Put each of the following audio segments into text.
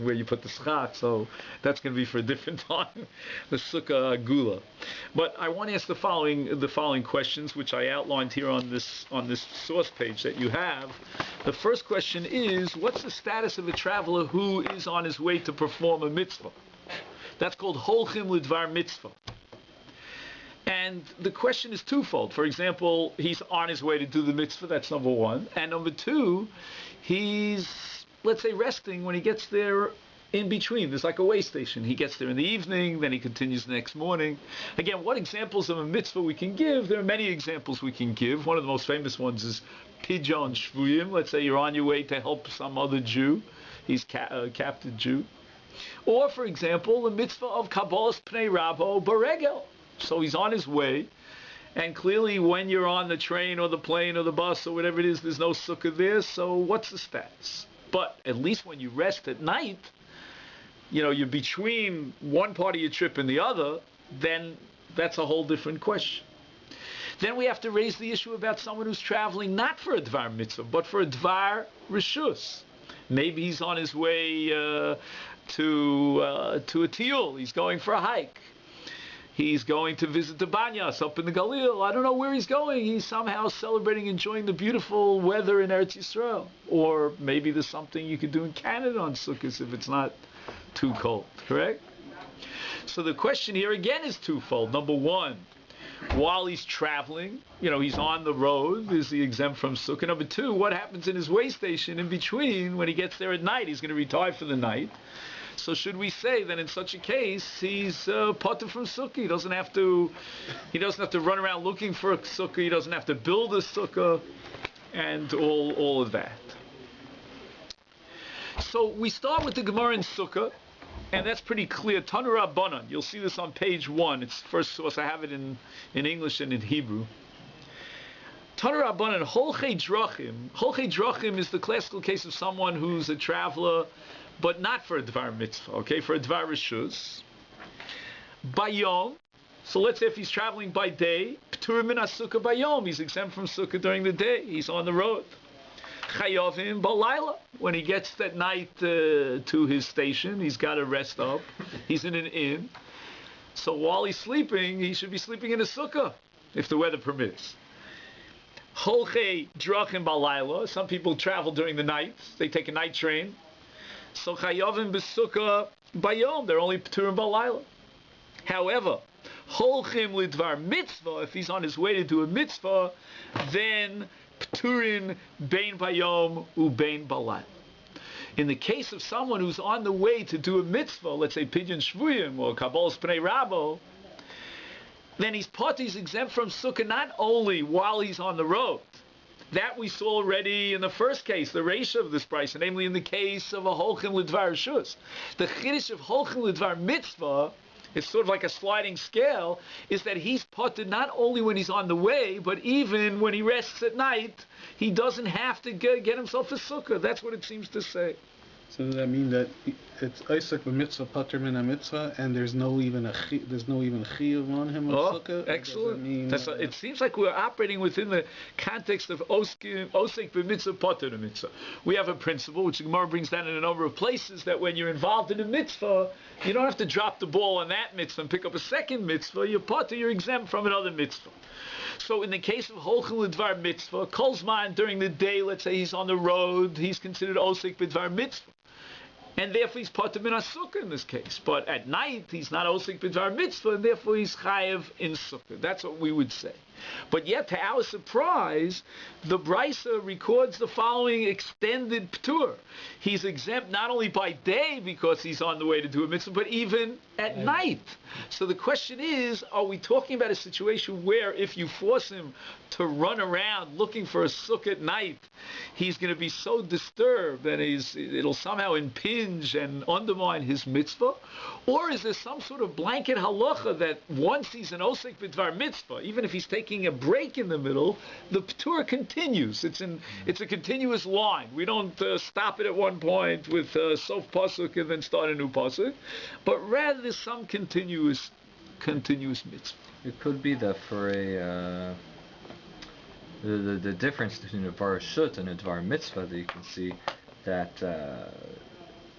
where you put the schach, so that's going to be for a different time, the sukkah gula. But I want to ask the following questions, which I outlined here on this source page that you have. The first question is, what's the status of a traveler who is on his way to perform a mitzvah? That's called holchim lidvar mitzvah. And the question is twofold. For example, he's on his way to do the mitzvah, that's number one. And number two, he's, let's say, resting when he gets there in between. There's like a way station. He gets there in the evening, then he continues the next morning. Again, what examples of a mitzvah we can give? There are many examples we can give. One of the most famous ones is Pidyon Shvuyim. Let's say you're on your way to help some other Jew. He's a captive Jew. Or, for example, the mitzvah of Kabbalas Pnei Rabo Baregel. So he's on his way, and clearly when you're on the train or the plane or the bus or whatever it is, there's no sukkah there, so what's the status? But at least when you rest at night, you're between one part of your trip and the other, then that's a whole different question. Then we have to raise the issue about someone who's traveling not for a dvar mitzvah, but for a dvar rishus. Maybe he's on his way to a tiyul, he's going for a hike. He's going to visit the Banyas up in the Galil. I don't know where he's going. He's somehow celebrating, enjoying the beautiful weather in Eretz Yisrael. Or maybe there's something you could do in Canada on Sukkot if it's not too cold, correct? So the question here again is twofold. Number one, while he's traveling, he's on the road, is he exempt from Sukkot? Number two, what happens in his way station in between when he gets there at night? He's going to retire for the night. So should we say that in such a case he's potter from sukkah? He doesn't have to run around looking for a sukkah. He doesn't have to build a sukkah, and all of that. So we start with the Gemara in Sukkah, and that's pretty clear. Tanu Rabbanan. You'll see this on page 1. It's the first source. I have it in English and in Hebrew. Tanu Rabbanan, Holchei Drachim. Holchei Drachim is the classical case of someone who's a traveler, but not for a dvar mitzvah, okay, for a dvar rishus. Bayom, so let's say if he's traveling by day, p'turim min sukkah bayom, he's exempt from sukkah during the day, he's on the road. Chayovim balayla, when he gets at night to his station, he's got to rest up, he's in an inn, so while he's sleeping, he should be sleeping in a sukkah, if the weather permits. Holchei drachim balayla, some people travel during the night, they take a night train, so chayovim b'sukkah bayom, they're only p'turim balayla. However, holchim lidvar mitzvah, if he's on his way to do a mitzvah, then p'turin bein bayom ubein balayla. In the case of someone who's on the way to do a mitzvah, let's say Pidyon Shvuyim or Kabbalas Pnei Rabo, then he's exempt from sukkah not only while he's on the road. That we saw already in the first case, the ratio of this price, namely in the case of a holchim lidvar rishus. The chiddush of holchim lidvar mitzvah, it's sort of like a sliding scale, is that he's potted not only when he's on the way, but even when he rests at night, he doesn't have to get himself a sukkah. That's what it seems to say. So does that mean that it's Isaac b'mitzvah pater min mitzvah, and there's no even chiyuv on him of sukkah? Excellent. It seems like we're operating within the context of osek b'mitzvah pater mitzvah. We have a principle which the Gemara brings down in a number of places that when you're involved in a mitzvah, you don't have to drop the ball on that mitzvah and pick up a second mitzvah. You're pater, you're exempt from another mitzvah. So in the case of holchim lidvar mitzvah, kolzman during the day, let's say he's on the road, he's considered osek b'dvar mitzvah. And therefore he's pater min sukkah in this case. But at night he's not osik b'dvar mitzvah, and therefore he's chayev in sukkah. That's what we would say. But yet, to our surprise, the Brisa records the following extended p'tur. He's exempt not only by day because he's on the way to do a mitzvah, but even at night. So the question is, are we talking about a situation where if you force him to run around looking for a sukkah at night, he's going to be so disturbed that it'll somehow impinge and undermine his mitzvah? Or is there some sort of blanket halacha that once he's an osek b'dvar mitzvah, even if he's taking a break in the middle, the p'tur continues. It's a continuous line. We don't stop it at one point with sof pasuk and then start a new pasuk, but rather there's some continuous mitzvah. It could be that for a the difference between a dvar shut and a dvar mitzvah, that you can see that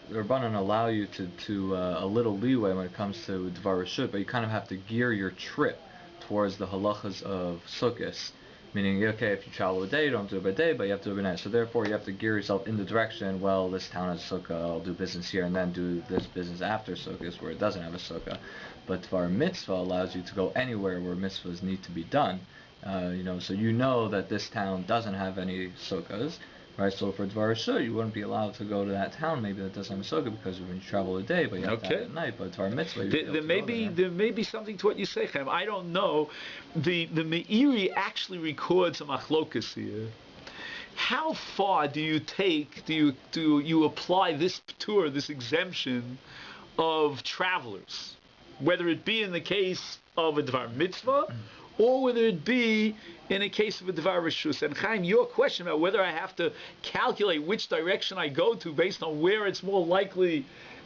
the Rabbanan allow you to a little leeway when it comes to Dvar Reshut, but you kind of have to gear your trip towards the halachas of Sukkot. Meaning, okay, if you travel a day, you don't do it by day, but you have to do it by night. So therefore, you have to gear yourself in the direction, well, this town has a sukkah, I'll do business here, and then do this business after sukkahs where it doesn't have a sukkah. But Dvar Mitzvah allows you to go anywhere where mitzvahs need to be done. So you know that this town doesn't have any sukkahs, right? So for Dvar Reshut, you wouldn't be allowed to go to that town maybe that doesn't have a sukkah because when you travel a day, but you have to have it at night. But Dvar Mitzvah, there may be something to what you say, Chaim. I don't know. The Meiri actually records a machlokas here. How far do you take? Do you apply this ptur, this exemption of travelers, whether it be in the case of a Dvar Mitzvah, or whether it be in a case of a Dvar Reshus? And Chaim, your question about whether I have to calculate which direction I go to based on where it's more likely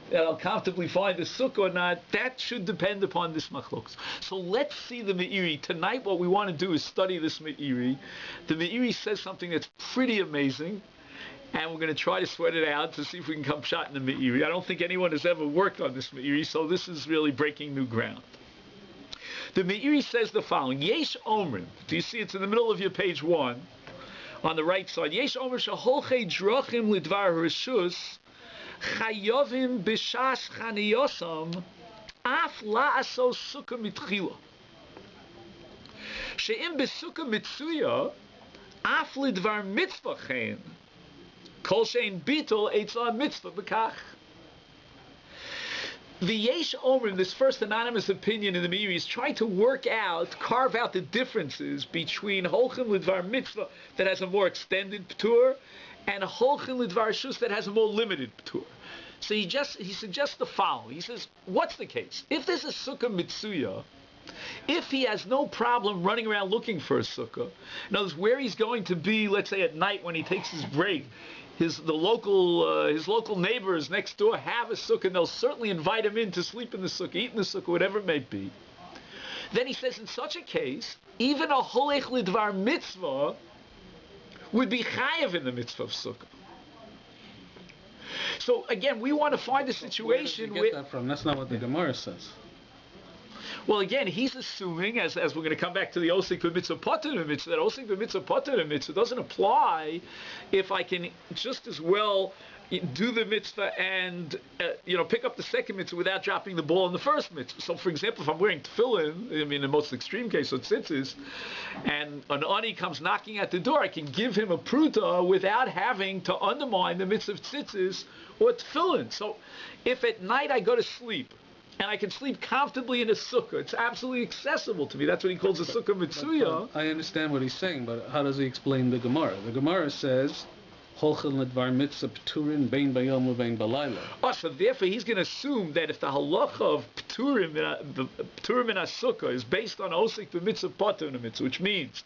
that I'll comfortably find a sukkah or not, that should depend upon this machlokes. So let's see the Meiri. Tonight what we want to do is study this Meiri. The Meiri says something that's pretty amazing, and we're going to try to sweat it out to see if we can come shot in the Meiri. I don't think anyone has ever worked on this Meiri, so this is really breaking new ground. The Meiri says the following: Yesh Omrim. Do you see it's in the middle of your page 1, on the right side? Yesh Omrim sheholchei drachim lidvar reshus chayovim b'shas chaniyosam af la'asos sukkah mitchila. She'im b'sukkah mitzuya af lidvar mitzvah chen kol she'in bitol eitzah mitzvah b'kach. The Yesh Omrim, this first anonymous opinion in the Meiri, is trying to carve out the differences between Holchem Lidvar Mitzvah that has a more extended Ptur and Holchem Lidvar Shus that has a more limited Ptur. So he suggests the following. He says, what's the case? If there's a Sukkah Mitzuya, if he has no problem running around looking for a Sukkah, in other words, where he's going to be, let's say at night when he takes his break, his local neighbors next door have a sukkah, and they'll certainly invite him in to sleep in the sukkah, eat in the sukkah, whatever it may be. Then he says, in such a case, even a holech lidvar mitzvah would be chayav in the mitzvah of sukkah. So again, we want to find a situation where did you get that from? That's not what the Gemara says. Well, again, he's assuming, as we're going to come back to the Osik b'mitzvah pater mitzvah, that Osik b'mitzvah pater mitzvah doesn't apply if I can just as well do the mitzvah and pick up the second mitzvah without dropping the ball in the first mitzvah. So, for example, if I'm wearing tefillin, in the most extreme case of tzitzis, and an ani comes knocking at the door, I can give him a pruta without having to undermine the mitzvah of tzitzis or tefillin. So, if at night I go to sleep, and I can sleep comfortably in a sukkah, it's absolutely accessible to me. That's what he calls a sukkah mitzuya. I understand what he's saying, but how does he explain the Gemara? The Gemara says, Holchel Ledvar Mitzvah Pturin Bein Bayom Ubein Balayla. Oh, so therefore he's going to assume that if the halacha of Pturim in a sukkah is based on Osik b'mitzvah pater mitzvah, which means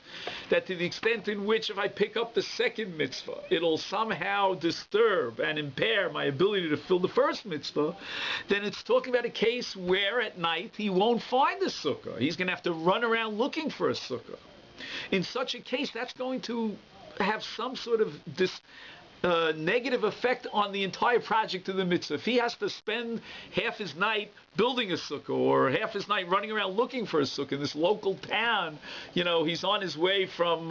that to the extent in which if I pick up the second mitzvah, it'll somehow disturb and impair my ability to fill the first mitzvah, then it's talking about a case where at night he won't find the sukkah. He's going to have to run around looking for a sukkah. In such a case, that's going to have some sort of negative effect on the entire project of the mitzvah. If he has to spend half his night building a sukkah or half his night running around looking for a sukkah in this local town, he's on his way from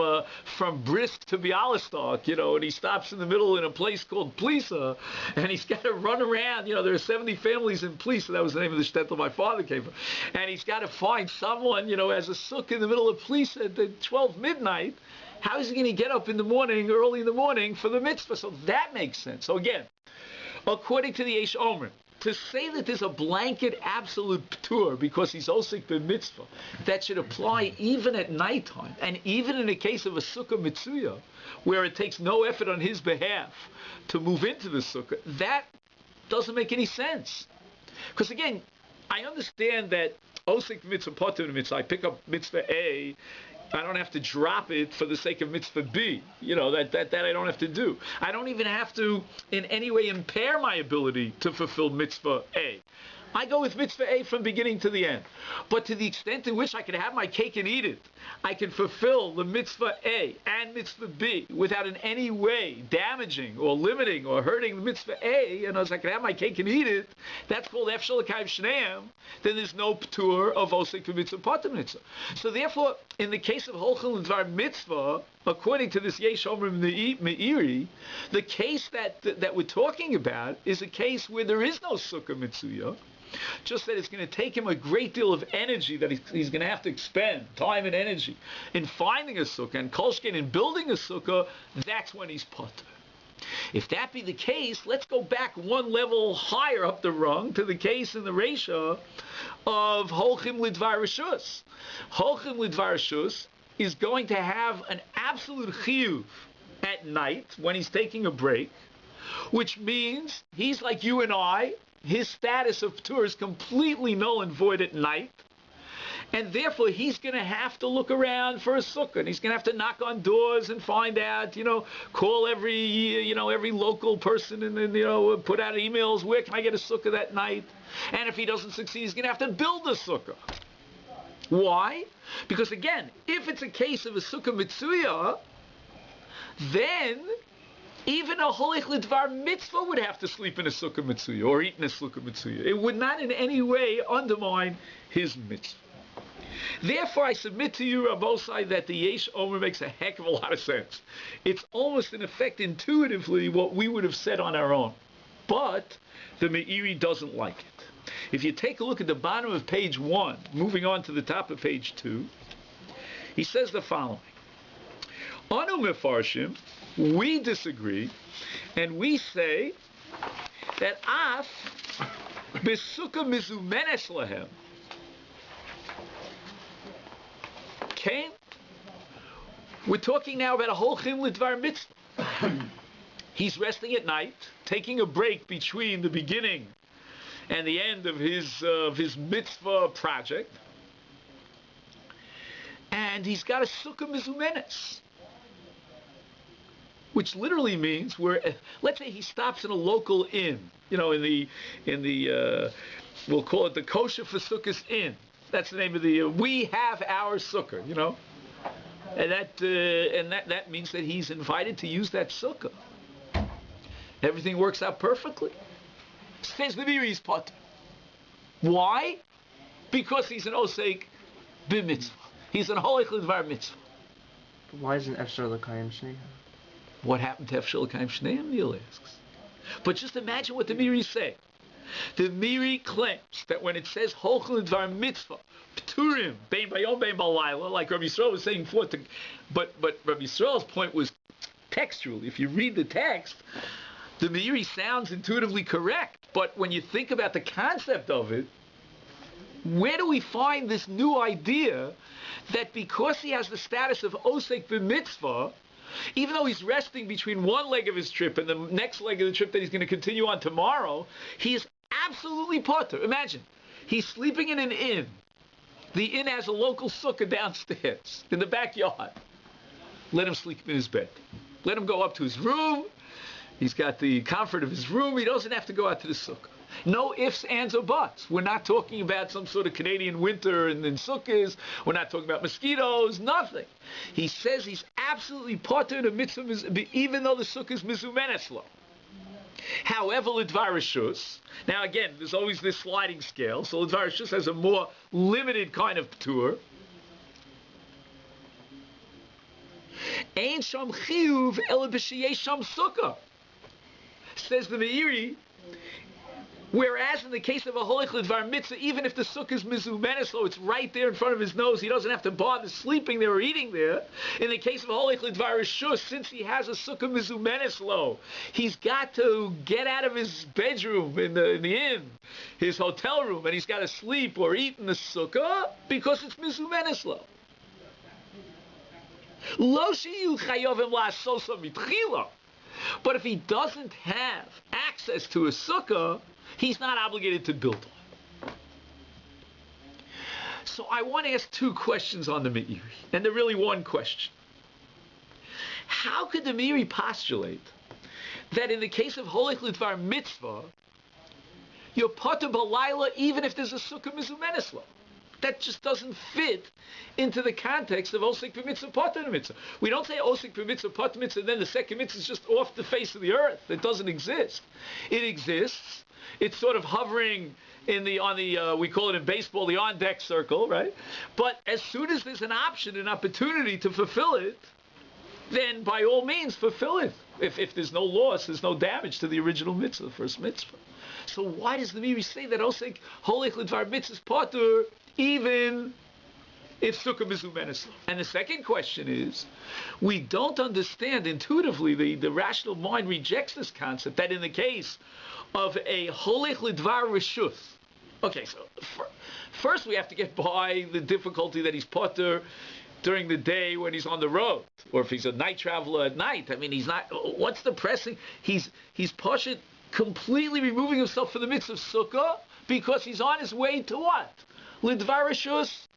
Brisk to Bialystok, and he stops in the middle in a place called Plisa, and he's got to run around. There are 70 families in Plisa. That was the name of the shtetl my father came from. And he's got to find someone, as a sukkah in the middle of Plisa at 12 midnight. How is he going to get up in the morning, early in the morning, for the mitzvah? So that makes sense. So again, according to the Yesh Omrim, to say that there's a blanket absolute ptur because he's osik b'mitzvah, that should apply even at nighttime, and even in the case of a sukkah mitzuya, where it takes no effort on his behalf to move into the sukkah, that doesn't make any sense. Because again, I understand that osik mitzvah pater mitzvah, I pick up mitzvah A, I don't have to drop it for the sake of mitzvah B. That I don't have to do. I don't even have to in any way impair my ability to fulfill mitzvah A. I go with mitzvah A from beginning to the end. But to the extent in which I can have my cake and eat it, I can fulfill the mitzvah A and mitzvah B without in any way damaging or limiting or hurting the mitzvah A, and as I can have my cake and eat it, that's called Efshel L'Kayim Shneim, then there's no ptur of Osek v'mitzvah pater mitzvah. So therefore, in the case of Holchel L'Dvar mitzvah, according to this Yesh Omrim Meiri, the case that we're talking about is a case where there is no sukkah mitzuya, just that it's going to take him a great deal of energy that he's going to have to expend, time and energy, in finding a sukkah, and kolshkein in building a sukkah, that's when he's potter. If that be the case, let's go back one level higher up the rung to the case in the Reisha of Holchim L'Dvar Rishus. Holchim L'Dvar Rishus is going to have an absolute chiyuv at night when he's taking a break, which means he's like you and I. His status of ptur is completely null and void at night, and therefore he's going to have to look around for a sukkah. And he's going to have to knock on doors and find out, call every local person and put out emails. Where can I get a sukkah that night? And if he doesn't succeed, he's going to have to build a sukkah. Why? Because again, if it's a case of a sukkah mitzuya, then even a Holech L'Dvar mitzvah would have to sleep in a sukkah mitzuya or eat in a sukkah mitzuya. It would not in any way undermine his mitzvah. Therefore, I submit to you, Rabbosai, that the Yesh Omer makes a heck of a lot of sense. It's almost, in effect, intuitively what we would have said on our own. But the Meiri doesn't like it. If you take a look at the bottom of page 1, moving on to the top of page 2, he says the following. Anu Mefarshim, we disagree, and we say that af besukkah mizumenes lahem. Okay? We're talking now about a Holchim L'Dvar mitzvah. He's resting at night, taking a break between the beginning and the end of his mitzvah project, and he's got a sukkah mizumenes, which literally means let's say he stops in a local inn, in the we'll call it the Kosher for Sukkahs Inn. That's the name of the. We have our sukkah, and that means that he's invited to use that sukkah. Everything works out perfectly. Says the Meiri's potter. Why? Because he's an osek b'mitzvah. He's an Holech L'Dvar mitzvah. Why isn't Efshel L'Kayim Shneim? What happened to Efshel L'Kayim Shneim, Neil asks. But just imagine what the Meiri say. The Meiri claims that when it says Holchel L'Dvar mitzvah, Pturim, bein bayom, bein balayla, like Rabbi Yisrael was saying before, but Rabbi Yisrael's point was textual. If you read the text, the Meiri sounds intuitively correct, but when you think about the concept of it, where do we find this new idea that because he has the status of Osek b'mitzvah, even though he's resting between one leg of his trip and the next leg of the trip that he's going to continue on tomorrow, he is absolutely potter. Imagine, he's sleeping in an inn. The inn has a local sukkah downstairs in the backyard. Let him sleep in his bed. Let him go up to his room. He's got the comfort of his room. He doesn't have to go out to the sukkah. No ifs, ands, or buts. We're not talking about some sort of Canadian winter and then sukkahs. We're not talking about mosquitoes, nothing. He says he's absolutely potter in a mitzvah, even though the sukkah is mizumenes lo. However, L'Dvar Rishus, now again, there's always this sliding scale, so L'Dvar Rishus has a more limited kind of ptur. Ein sham chiyuv ela b'sheyeh sham sukkah. Says the Meiri, whereas in the case of a Holech L'Dvar mitzvah, even if the sukkah is mizumenes lo, it's right there in front of his nose, he doesn't have to bother sleeping there or eating there. In the case of a Holech L'Dvar Rishus, since he has a sukkah mizumenes lo, he's got to get out of his bedroom in the inn, his hotel room, and he's got to sleep or eat in the sukkah because it's mizumenes lo. Lo shiyu chayovim la'asosa mitchila. But if he doesn't have access to a sukkah, he's not obligated to build one. So I want to ask two questions on the Meiri, and they're really one question. How could the Meiri postulate that in the case of Holech L'Dvar mitzvah, you're potter b'layla even if there's a sukkah mizumenes lo. That just doesn't fit into the context of osik b'mitzvah potter mitzvah. We don't say osik b'mitzvah potter mitzvah and then the second mitzvah is just off the face of the earth. It doesn't exist. It exists. It's sort of hovering we call it in baseball the on-deck circle, right? But as soon as there's an option, an opportunity to fulfill it, then by all means fulfill it. If there's no loss, there's no damage to the original mitzvah, the first mitzvah. So why does the Meiri say that osik holech l'dvar mitzvahs potter even if sukkah mizumenes? And the second question is, we don't understand intuitively, the rational mind rejects this concept that in the case of a holech l'dvar reshus. Okay, so first we have to get by the difficulty that he's potter during the day when he's on the road, or if he's a night traveler at night. I mean, he's not. What's the pressing? He's pashut completely removing himself from the midst of sukkah because he's on his way to what? L'dvar reshus.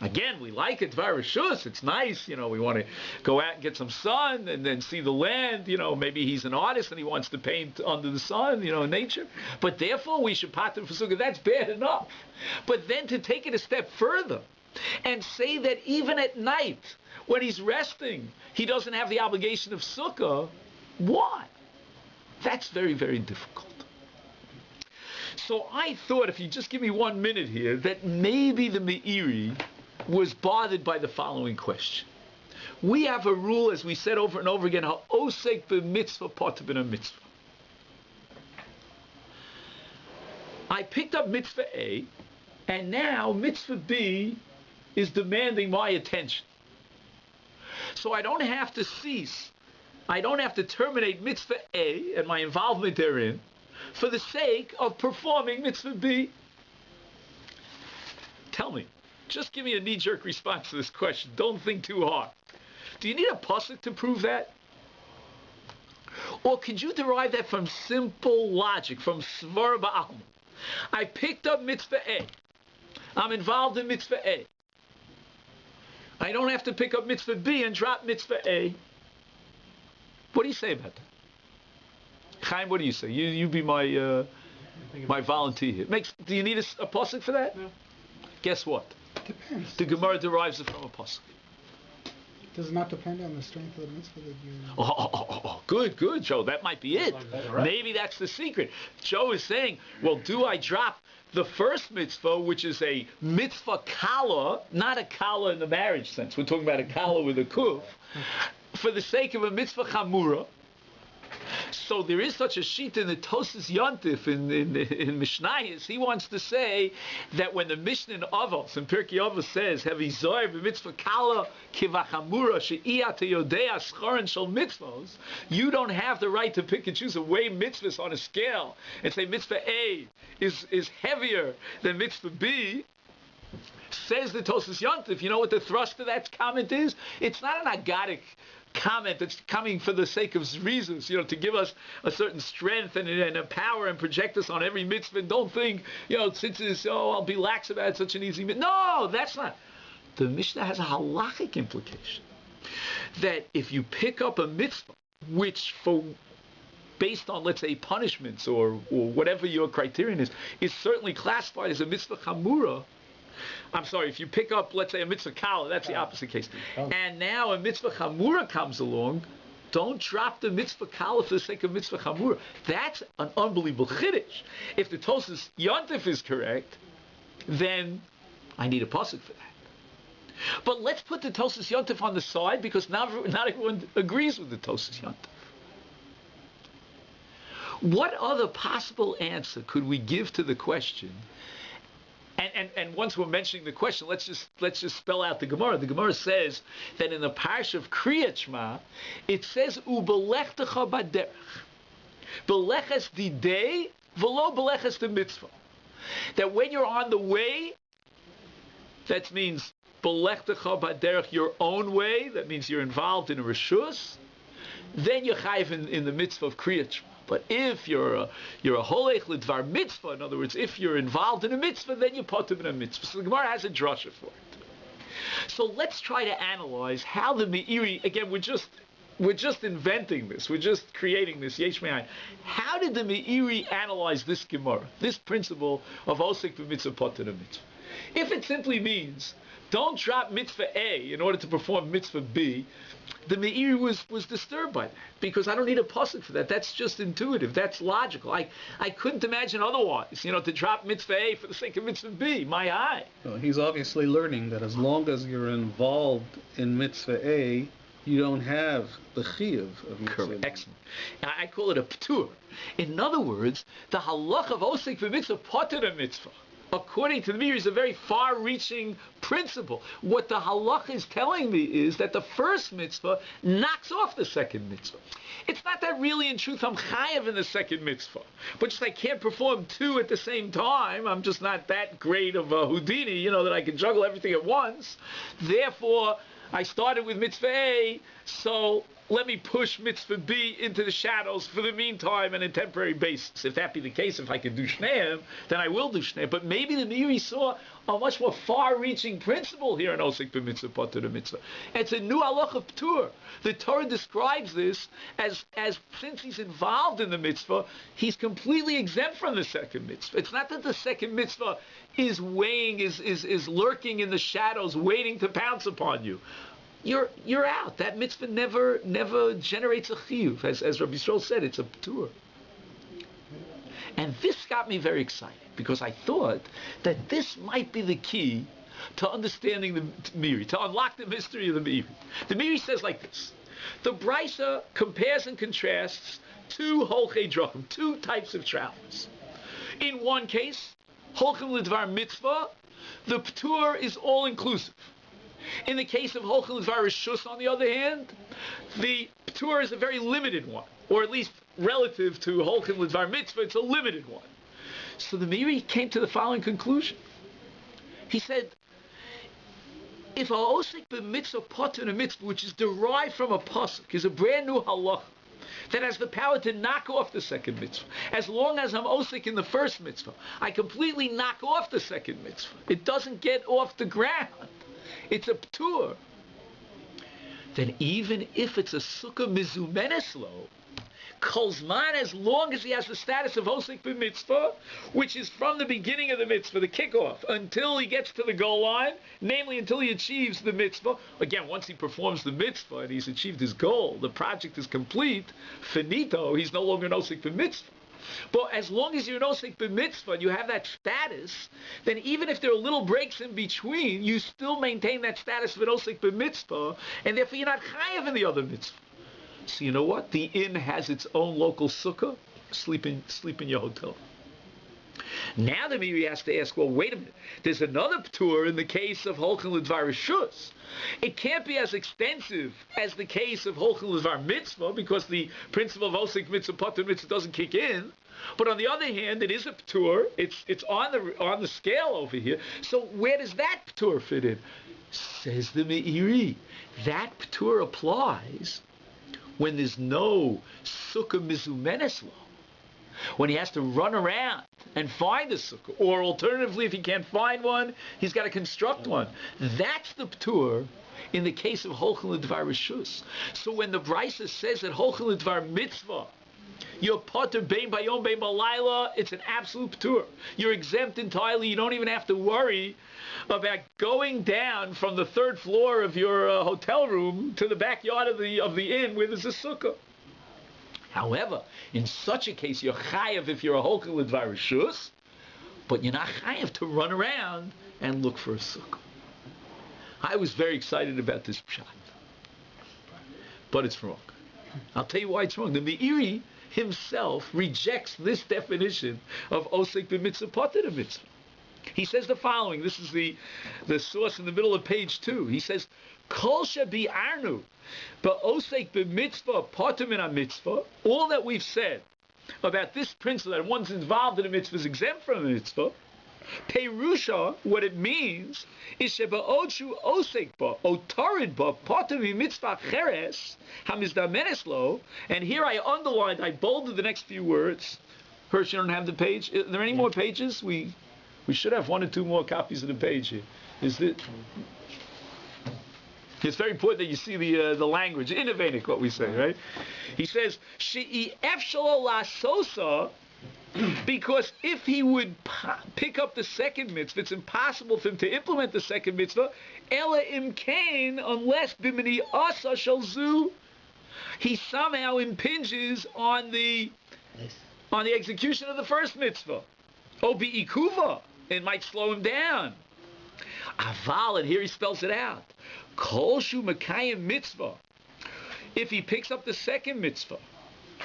Again, we like it, dvar reshus. It's nice, we want to go out and get some sun and then see the land. Maybe he's an artist and he wants to paint under the sun, in nature. But therefore, we should pater for sukkah. That's bad enough. But then to take it a step further and say that even at night, when he's resting, he doesn't have the obligation of sukkah, why? That's very, very difficult. So I thought, if you just give me 1 minute here, that maybe the Meiri was bothered by the following question. We have a rule, as we said over and over again, ha'osek b'mitzvah poter b'na mitzvah. I picked up mitzvah A, and now mitzvah B is demanding my attention. So I don't have to cease, I don't have to terminate mitzvah A and my involvement therein for the sake of performing mitzvah B. Tell me, just give me a knee-jerk response to this question. Don't think too hard. Do you need a pasuk to prove that? Or could you derive that from simple logic, from svar ba'alma? I picked up mitzvah A. I'm involved in mitzvah A. I don't have to pick up mitzvah B and drop mitzvah A. What do you say about that? Chaim, what do you say? You be my volunteer here. Do you need a pasuk for that? No. Guess what? Depends. The Gemara derives it from a pasuk. Does not depend on the strength of the mitzvah that you... Oh, good, Joe. That might be it. Maybe that's the secret. Joe is saying, well, do I drop the first mitzvah, which is a mitzvah kala, not a kala in the marriage sense. We're talking about a kala with a kuf, for the sake of a mitzvah chamura. So there is such a sheet in the Tosas Yontif in Mishnayos. He wants to say that when the Mishnah in Avos, in Pirkei Avos says, "Hevi zoyer b'mitzvah kala kivachamura she'iyate yodea scharon shel mitzvos," you don't have the right to pick and choose and weigh mitzvahs on a scale and say mitzvah A is heavier than mitzvah B. Says the Tosas Yontif. You know what the thrust of that comment is? It's not an agadic comment that's coming for the sake of reasons, to give us a certain strength and a power and project us on every mitzvah. And don't think, since it's, I'll be lax about it, such an easy mitzvah. No, that's not. The Mishnah has a halachic implication that if you pick up a mitzvah, which based on, let's say, punishments or whatever your criterion is certainly classified as a mitzvah chamura. I'm sorry, if you pick up, let's say, a mitzvah kala, that's the opposite case. And now a mitzvah chamura comes along, don't drop the mitzvah kala for the sake of mitzvah chamura. That's an unbelievable chiddush. If the Tosas Yontif is correct, then I need a pasuk for that. But let's put the Tosas Yontif on the side because not everyone agrees with the Tosas Yontif. What other possible answer could we give to the question? And once we're mentioning the question, let's just spell out the Gemara. The Gemara says that in the parsha of Kriyat Shema, it says ubelechtecha baderech, beleches didei v'lo beleches the mitzvah. That when you're on the way, that means belechtecha baderech, your own way. That means you're involved in a reshus. Then you're chayiv in the mitzvah of Kriyat Shema. But if you're a holech l'dvar mitzvah, in other words, if you're involved in a mitzvah, then you're poter b'na mitzvah. So the Gemara has a drasha for it. So let's try to analyze how the Meiri, again, we're just we're just inventing this. We're just creating this yesh me'ayin. How did the Meiri analyze this Gemara, this principle of osik b'mitzvah poter mitzvah? If it simply means don't drop mitzvah A in order to perform mitzvah B, the Meiri was disturbed by that, because I don't need a pasuk for that. That's just intuitive. That's logical. I couldn't imagine otherwise, to drop mitzvah A for the sake of mitzvah B. My eye. Well, he's obviously learning that as long as you're involved in mitzvah A, you don't have the chiyuv of mitzvah. Correct. Excellent. I call it a ptur. In other words, the halach of osik b'mitzvah poter mitzvah, according to the Meiri, is a very far-reaching principle. What the halach is telling me is that the first mitzvah knocks off the second mitzvah. It's not that really, in truth, I'm chayav in the second mitzvah, but just I can't perform two at the same time. I'm just not that great of a Houdini, that I can juggle everything at once. Therefore, I started with mitzvah A, so let me push mitzvah B into the shadows for the meantime on a temporary basis. If that be the case, if I can do shneim, then I will do shneim. But maybe the Meiri saw a much more far-reaching principle here in osik b'mitzvah poter mitzvah. It's a new halach of ptur. The Torah describes this as since he's involved in the mitzvah, he's completely exempt from the second mitzvah. It's not that the second mitzvah is weighing, is lurking in the shadows, waiting to pounce upon you. You're out. That mitzvah never generates a chiyuv. As Rabbi Yisrael said, it's a ptur. And this got me very excited, because I thought that this might be the key to understanding the Meiri, to unlock the mystery of the Meiri. The Meiri says like this: the Brisa compares and contrasts two holchei drachim, two types of travelers. In one case, holchem l'dvar mitzvah, the ptur is all inclusive. In the case of holchem l'dvar rishus, on the other hand, the ptur is a very limited one, or at least relative to holchem l'dvar mitzvah, it's a limited one. So the Meiri came to the following conclusion. He said, if a osik b'mitzvah poter mitzvah, which is derived from a pasuk, is a brand new halacha that has the power to knock off the second mitzvah, as long as I'm osik in the first mitzvah, I completely knock off the second mitzvah. It doesn't get off the ground. It's a ptur. Then even if it's a sukkah mizumenes lo, kolzman, as long as he has the status of osik b'mitzvah, which is from the beginning of the mitzvah, the kickoff, until he gets to the goal line, namely until he achieves the mitzvah. Again, once he performs the mitzvah and he's achieved his goal, the project is complete, finito, he's no longer an osik b'mitzvah. But as long as you're an osik b'mitzvah and you have that status, then even if there are little breaks in between, you still maintain that status of an osik b'mitzvah, and therefore you're not chayav in the other mitzvah. So you know what? The inn has its own local sukkah. Sleep in your hotel. Now the Meiri has to ask, well, wait a minute. There's another ptur in the case of holchem l'dvar rishus. It can't be as extensive as the case of holchem l'dvar mitzvah, because the principle of osik mitzvah poter mitzvah doesn't kick in. But on the other hand, it is a ptur. It's on the scale over here. So where does that ptur fit in? Says the Meiri, that ptur applies when there's no sukkah mizumenes lo, when he has to run around and find a sukkah, or alternatively, if he can't find one, he's got to construct one. That's the ptur in the case of holchem l'dvar rishus. So when the Brisa says that holchem l'dvar mitzvah, you're poter bein bayom bein balayla, it's an absolute ptur. You're exempt entirely. You don't even have to worry about going down from the third floor of your hotel room to the backyard of the inn where there's a sukkah. However, in such a case, you're chayav if you're a holchem l'dvar rishus, but you're not chayav to run around and look for a sukkah. I was very excited about this pshat, but it's wrong. I'll tell you why it's wrong. The Meiri himself rejects this definition of osik b'mitzvah poter mitzvah. He says the following. This is the source in the middle of page 2. He says, Kol shebi'arnu ba'osek b'mitzvah poter min mitzvah. All that we've said about this principle, that one's involved in a mitzvah is exempt from a mitzvah, Perusha, what it means, is sheba'odshu osek ba, otarid ba, poter min mitzvah cheres, hamizdamenes lo, and here I underlined, I bolded the next few words. Hirsch, you don't have the page? Are there any more pages? We should have 1 or 2 more copies of the page here. Is it? It's very important that you see the language, innovative, what we say, right? He says, She'i efshalo lasosa, because if he would pick up the second mitzvah, it's impossible for him to implement the second mitzvah, ela imkain, unless bimini asa shalzu, he somehow impinges on the execution of the first mitzvah. O bi'ikuva, it might slow him down. Aval, and here he spells it out. Kol shu mekayim mitzvah. If he picks up the second mitzvah,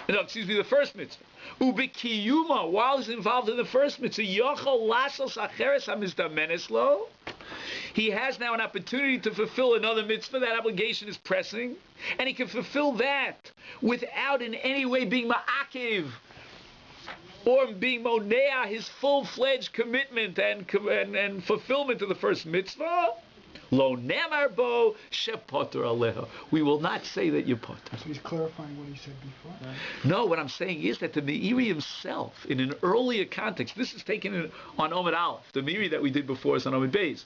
the first mitzvah, ubikiyuma, while he's involved in the first mitzvah, yochol lasos acheres hamizdamenes lo. He has now an opportunity to fulfill another mitzvah. That obligation is pressing, and he can fulfill that without in any way being ma'akiv or being monea his full-fledged commitment and fulfillment of the first mitzvah. Lo nemar bo shepoter aleha. We will not say that you're potter. So he's clarifying what he said before. No, what I'm saying is that the Meiri himself, in an earlier context, this is taken on Omid Aleph. The Meiri that we did before is on Omid Beis.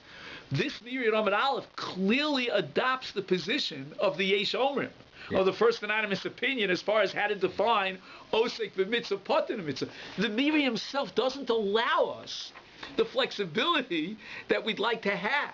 This Meiri on Omid Aleph clearly adopts the position of the Yesh Omrim, of the first anonymous opinion as far as how to define Osek v'mitzvah, potter v'mitzvah. The Meiri himself doesn't allow us the flexibility that we'd like to have,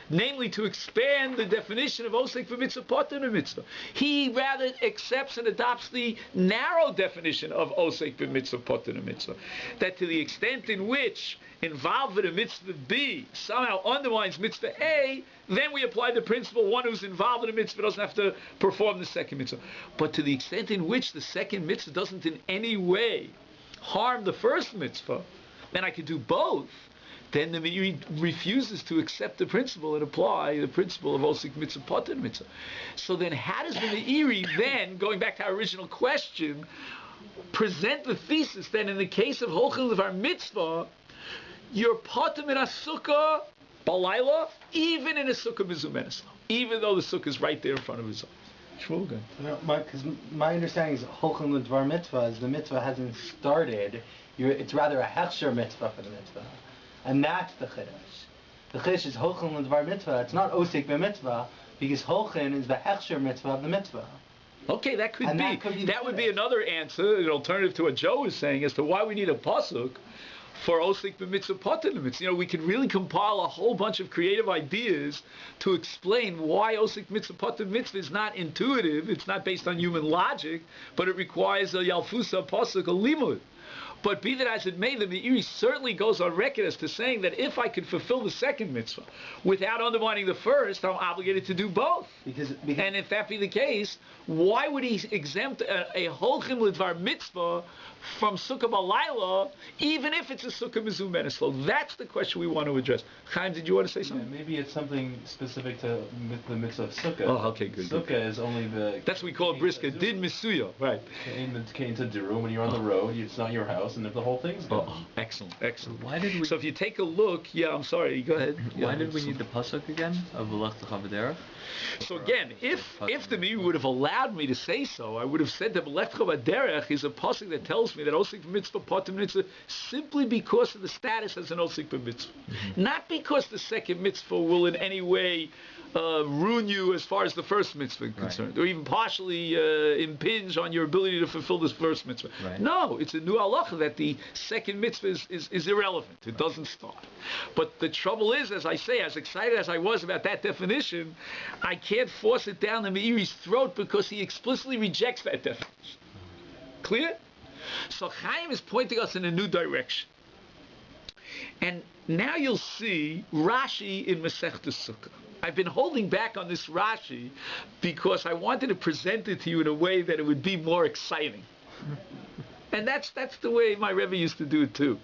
namely to expand the definition of osek v'mitzvah, potter v'mitzvah. He rather accepts and adopts the narrow definition of osek v'mitzvah, potter v'mitzvah. That to the extent in which involved in a mitzvah B somehow undermines mitzvah A, then we apply the principle one who's involved in a mitzvah doesn't have to perform the second mitzvah. But to the extent in which the second mitzvah doesn't in any way harm the first mitzvah, then I could do both. Then the Meiri refuses to accept the principle and apply the principle of osik mitzvah, potter mitzvah. So then how does the Meiri then, going back to our original question, present the thesis that in the case of holchel levar mitzvah, you're potter min sukkah balayla, even in a sukkah mizumenes, even though the sukkah is right there in front of his eyes. Shmuel, good. Because my understanding is holchel levar mitzvah is the mitzvah hasn't started. It's rather a hechsher mitzvah for the mitzvah. And that's the chiddush. The chiddush is holchin l'dvar mitzvah. It's not osik b'mitzvah, because holchin is the hechsher mitzvah of the mitzvah. Okay, that could And be. that Would be another answer, an alternative to what Joe is saying as to why we need a pasuk for osik b'mitzvah, potter mitzvah. We could really compile a whole bunch of creative ideas to explain why osik mitzvah, potter mitzvah is not intuitive. It's not based on human logic, but it requires a yalfusa pasuk, a limud. But be that as it may, the Meiri certainly goes on record as to saying that if I could fulfill the second mitzvah without undermining the first, I'm obligated to do both. Because and if that be the case, why would he exempt a holchim l'dvar mitzvah from sukkah balayla, even if it's a sukkah mizumenes? So that's the question we want to address. Chaim, did you want to say something? Yeah, maybe it's something specific to the mitzvah of sukkah. Oh, okay, good. Sukkah is only the... That's what we call briska, din misuya, right. Came to Diru when you're on the road, it's not your house, and if the whole thing's gone. Oh, excellent. Why did we? So if you take a look, I'm sorry, go ahead. Why did we need the pasuk again of v'lech t'chavadera? So again, if the Meiri would have allowed me to say so, I would have said that v'lech t'chavadera is a pasuk that tells me that osik mitzvah, potter mitzvah, simply because of the status as an osik mitzvah, not because the second mitzvah will in any way ruin you as far as the first mitzvah is concerned, or even partially impinge on your ability to fulfill this first mitzvah. Right. No, it's a new halacha that the second mitzvah is irrelevant. It doesn't start. But the trouble is, as I say, as excited as I was about that definition, I can't force it down the Meiri's throat because he explicitly rejects that definition. Clear? So Chaim is pointing us in a new direction. And now you'll see Rashi in Masechtas Sukkah. I've been holding back on this Rashi because I wanted to present it to you in a way that it would be more exciting. And that's the way my Rebbe used to do it too.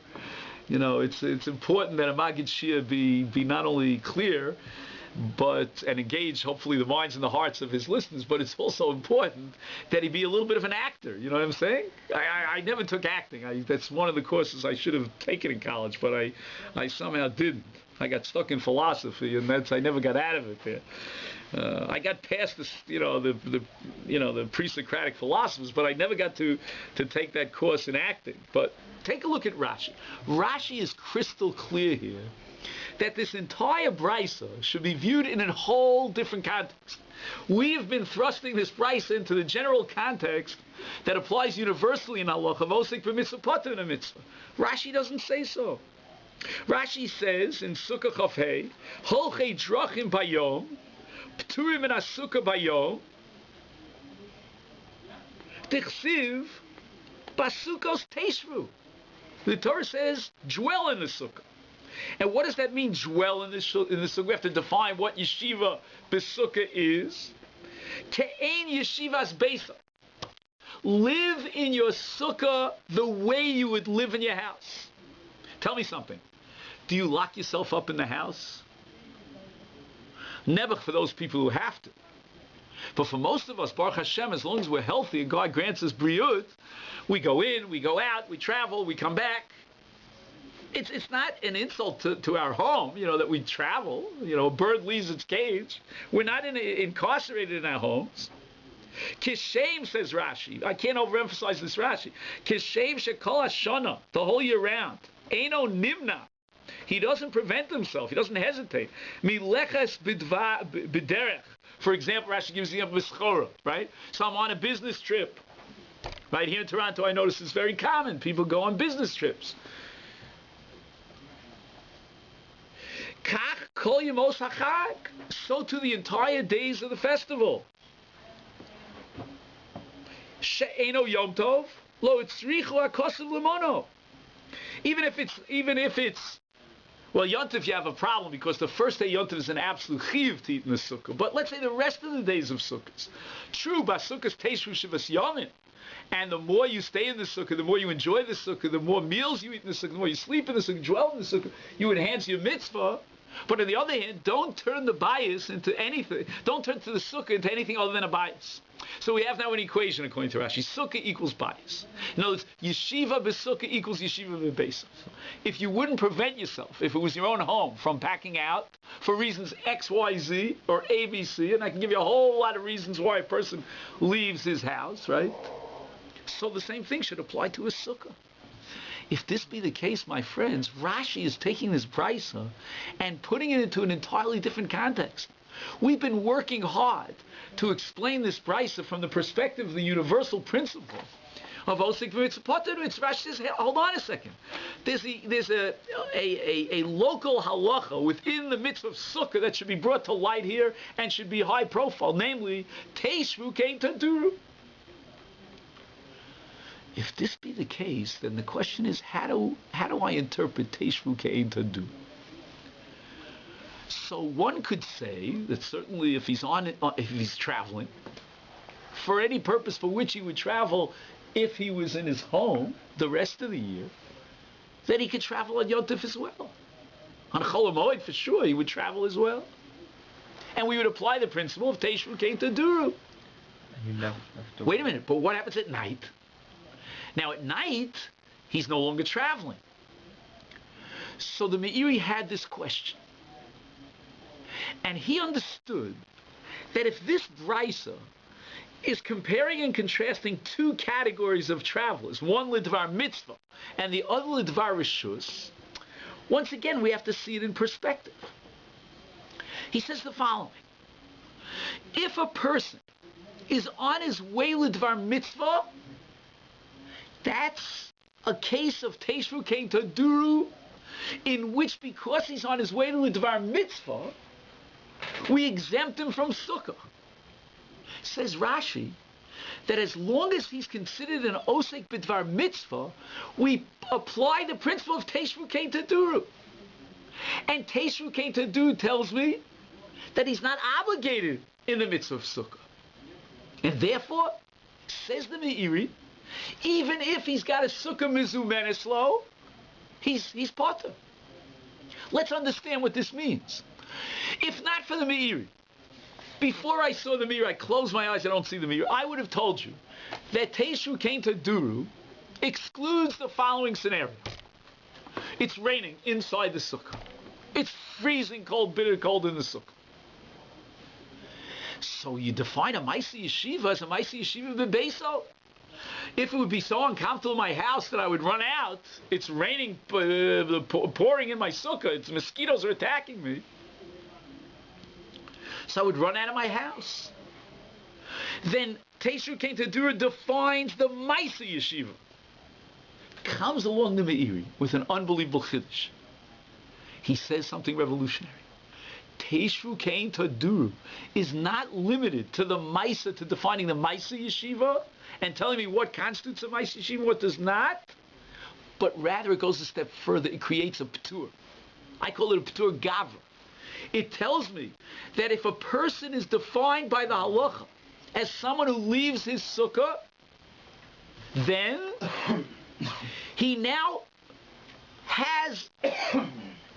It's important that a Magid Shia be not only clear, and engage hopefully the minds and the hearts of his listeners, but it's also important that he be a little bit of an actor. You know what I'm saying? I never took acting. That's one of the courses I should have taken in college, but I somehow didn't. I got stuck in philosophy, and I never got out of it there. I got past the pre-Socratic philosophers, but I never got to take that course in acting. But take a look at Rashi. Rashi is crystal clear here that this entire brisa should be viewed in a whole different context. We have been thrusting this brisa into the general context that applies universally in halacha of osek b'mitzvah pater in a mitzvah. Rashi doesn't say so. Rashi says in Sukkah Chaf Hei, holchei drachim bayom, pturim in asukah bayom, tichsiv basukos teishvu. The Torah says, dwell in the sukkah. And what does that mean, dwell in the sukkah? We have to define what yeshiva b'sukkah is. Ke'ein yeshivas beisa. Live in your sukkah the way you would live in your house. Tell me something. Do you lock yourself up in the house? Never for those people who have to. But for most of us, Baruch Hashem, as long as we're healthy and God grants us briyut, we go in, we go out, we travel, we come back. It's not an insult to our home, that we travel. A bird leaves its cage. We're not incarcerated in our homes. Kishem, says Rashi. I can't overemphasize this Rashi. Kishem shekol hashana, the whole year round. Eino nimna. He doesn't prevent himself. He doesn't hesitate. Mileches b'derech. For example, Rashi gives the example of Schora, right? So I'm on a business trip. Right here in Toronto, I notice it's very common. People go on business trips. Kach kol yemos hachag. So to the entire days of the festival. She'eno yom tov, lo etzrichu hakosav lemono. Even if it's well, Yontif, you have a problem because the first day Yontif is an absolute chiyuv to eat in the sukkah. But let's say the rest of the days of sukkahs. True, basukkahs teishu shivas yamin. And the more you stay in the sukkah, the more you enjoy the sukkah, the more meals you eat in the sukkah, the more you sleep in the sukkah, dwell in the sukkah, you enhance your mitzvah. But on the other hand, don't turn the bias into anything. Don't turn to the sukkah into anything other than a bias. So we have now an equation according to Rashi. Sukkah equals bias. In other words, yeshiva b'sukkah equals yeshiva b'beisa. If you wouldn't prevent yourself, if it was your own home, from packing out for reasons X, Y, Z, or A, B, C, and I can give you a whole lot of reasons why a person leaves his house, right? So the same thing should apply to a sukkah. If this be the case, my friends, Rashi is taking this brisa and putting it into an entirely different context. We've been working hard to explain this brisa from the perspective of the universal principle of osik v'mitzvah pater. Rashi says, hey, hold on a second. There's a local halacha within the mitzvah of sukkah that should be brought to light here and should be high profile, namely teishvu kein taduru. If this be the case, then the question is, how do I interpret teishvu kein taduru? So one could say that certainly if he's traveling, for any purpose for which he would travel, if he was in his home the rest of the year, that he could travel on Yom Tov as well. On Chol HaMoed, for sure, he would travel as well. And we would apply the principle of teishvu kein taduru. Wait a minute, but what happens at night? Now at night, he's no longer traveling. So the Meiri had this question. And he understood that if this brisa is comparing and contrasting two categories of travelers, one lidvar mitzvah and the other lidvar rishus, once again we have to see it in perspective. He says the following: if a person is on his way lidvar mitzvah, that's a case of teishvu kein taduru, in which because he's on his way to lidvar mitzvah, we exempt him from sukkah. Says Rashi that as long as he's considered an osek b'dvar mitzvah, we apply the principle of teishvu kein taduru. And teishvu kein taduru tells me that he's not obligated in the mitzvah of sukkah. And therefore, says the Meiri, even if he's got a sukkah mizumenes lo, he's pater. Let's understand what this means. If not for the Meiri, before I saw the Meiri, I close my eyes, I don't see the Meiri, I would have told you that teishvu kein taduru excludes the following scenario. It's raining inside the sukkah. It's freezing cold, bitter cold in the sukkah. So you define a Maisi Yeshiva as a Maisi Yeshiva b'Beiso. If it would be so uncomfortable in my house that I would run out, it's raining, pouring in my sukkah, mosquitoes are attacking me, so I would run out of my house. Then Teshuvah came to Dura defines the Maisa Yeshiva. Comes along the Meiri with an unbelievable chiddush. He says something revolutionary. Teshuvah came to Dura is not limited to the Maisa, to defining the Maisa Yeshiva and telling me what constitutes a Maisa Yeshiva, what does not, but rather it goes a step further. It creates a P'tur. I call it a P'tur Gavra. It tells me that if a person is defined by the halacha as someone who leaves his sukkah, then he now has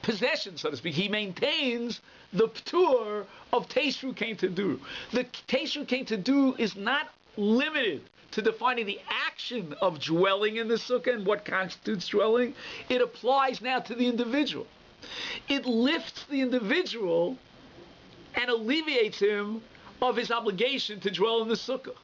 possession, so to speak. He maintains the p'tur of Teshuvah came to do. The Teshuvah came to do is not limited to defining the action of dwelling in the sukkah and what constitutes dwelling. It applies now to the individual. It lifts the individual and alleviates him of his obligation to dwell in the sukkah.